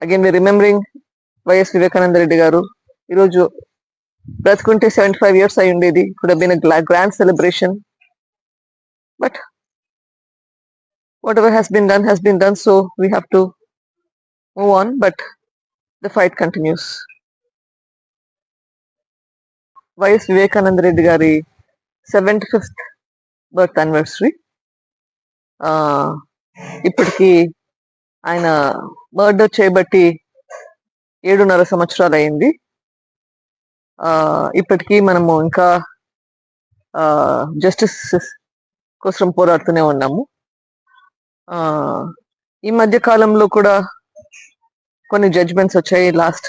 Again we remembering YS Vivekananda Reddy గారు. ఈరోజు బ్రతుకుంటే 75 years అయి ఉండేది. Could have been a grand celebration, but whatever has been done, so we have to move on, but the fight continues. YS Vivekananda Reddy గారి 75th birth anniversary. ఇప్పటికి ఆయన murder చేయబట్టి 7.5 సంవత్సరాలు అయింది. ఇప్పటికీ మనము ఇంకా జస్టిస్ కోసం పోరాడుతూనే ఉన్నాము. ఈ మధ్య కాలంలో కూడా కొన్ని జడ్జ్మెంట్స్ వచ్చాయి. లాస్ట్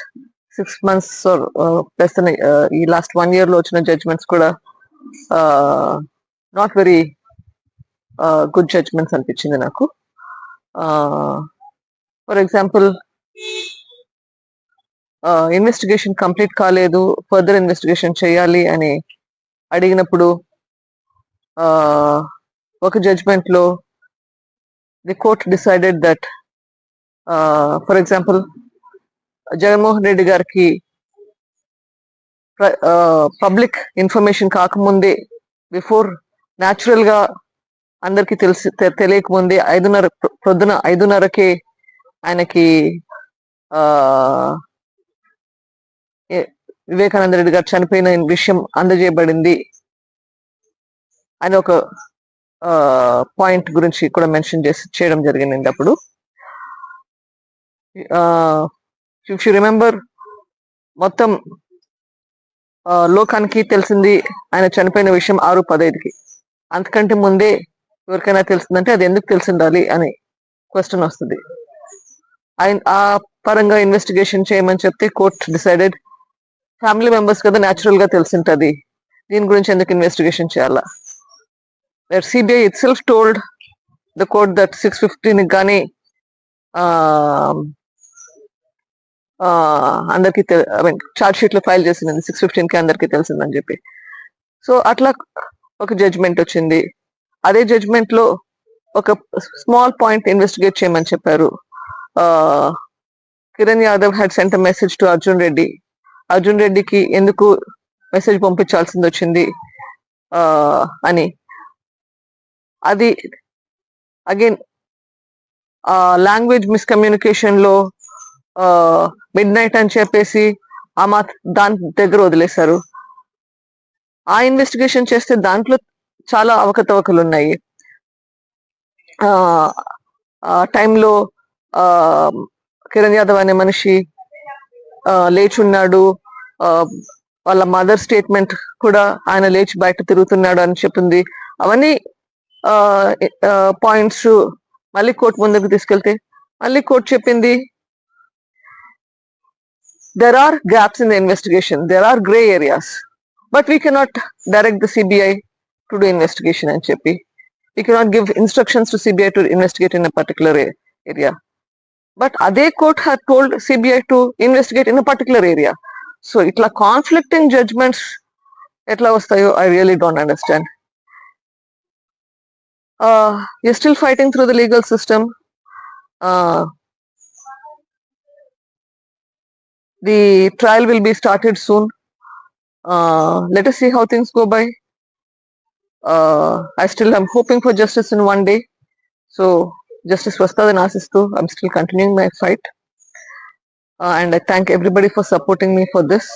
6 months ప్లస్ ఈ లాస్ట్ 1 year లో వచ్చిన జడ్జ్మెంట్స్ కూడా నాట్ వెరీ గుడ్ జడ్జ్మెంట్స్ అనిపించింది నాకు. ఫర్ ఎగ్జాంపుల్, ఇన్వెస్టిగేషన్ కంప్లీట్ కాలేదు, ఫర్దర్ ఇన్వెస్టిగేషన్ చేయాలి అని అడిగినప్పుడు ఒక జడ్జ్మెంట్ లో the court decided that, for example, Jaganmohan Reddy గారికి పబ్లిక్ ఇన్ఫర్మేషన్ కాకముందే, బిఫోర్ న్యాచురల్ గా అందరికి తెలియకముందే పొద్దున 5:30కే ఆయనకి వివేకానంద రెడ్డి గారు చనిపోయిన విషయం అందజేయబడింది అని ఒక పాయింట్ గురించి కూడా మెన్షన్ చేయడం జరిగింది. అప్పుడు ఇఫ్ యు రిమెంబర్, మొత్తం లోకానికి తెలిసింది ఆయన చనిపోయిన విషయం 6:15కి. అంతకంటే ముందే ఎవరికైనా తెలిసిందంటే అది ఎందుకు తెలిసిండాలి అని క్వశ్చన్ వస్తుంది. ఆ పరంగా ఇన్వెస్టిగేషన్ చేయమని చెప్తే కోర్ట్ డిసైడెడ్, ఫ్యామిలీ మెంబర్స్ కదా, న్యాచురల్ గా తెలిసింటది, దీని గురించి ఎందుకు ఇన్వెస్టిగేషన్ చేయాలా. CBI it self told the court that 6:15 కానీ అందరికి చార్జ్ షీట్ లో ఫైల్ చేసింది 6:15కి అందరికి తెలిసిందని చెప్పి. సో అట్లా ఒక జడ్జ్మెంట్ వచ్చింది. అదే జడ్జ్మెంట్ లో ఒక స్మాల్ పాయింట్ ఇన్వెస్టిగేట్ చేయమని చెప్పారు. Kiran Yadav had cent a message to Arjun Reddy. Arjun రెడ్డికి ఎందుకు మెసేజ్ పంపించాల్సింది వచ్చింది అని. అది అగైన్ లాంగ్వేజ్ మిస్కమ్యూనికేషన్ లో మిడ్ నైట్ అని చెప్పేసి దాని దగ్గర వదిలేశారు. ఆ ఇన్వెస్టిగేషన్ చేస్తే దాంట్లో చాలా అవకతవకలు ఉన్నాయి. ఆ టైంలో కిరణ్ యాదవ్ అనే మనిషి లేచున్నాడు, వాళ్ళ మదర్ స్టేట్మెంట్ కూడా ఆయన లేచి బయట తిరుగుతున్నాడు అని చెప్పింది. అవన్నీ పాయింట్స్ మళ్ళీ కోర్టు ముందుకు తీసుకెళ్తే మళ్ళీ కోర్టు చెప్పింది, there are gaps in the investigation, there are gray areas, but we cannot direct the CBI to do investigation and చెప్పి, we cannot give instructions to CBI to investigate in a particular area. But ade court had told CBI to investigate in a particular area. So itla conflicting judgments etla vastayo, I really don't understand. You're still fighting through the legal system. The trial will be started soon. Let us see how things go by. I still am hoping for justice in one day. So justice vastadani aasistu, I'm still continuing my fight. And I thank everybody for supporting me for this.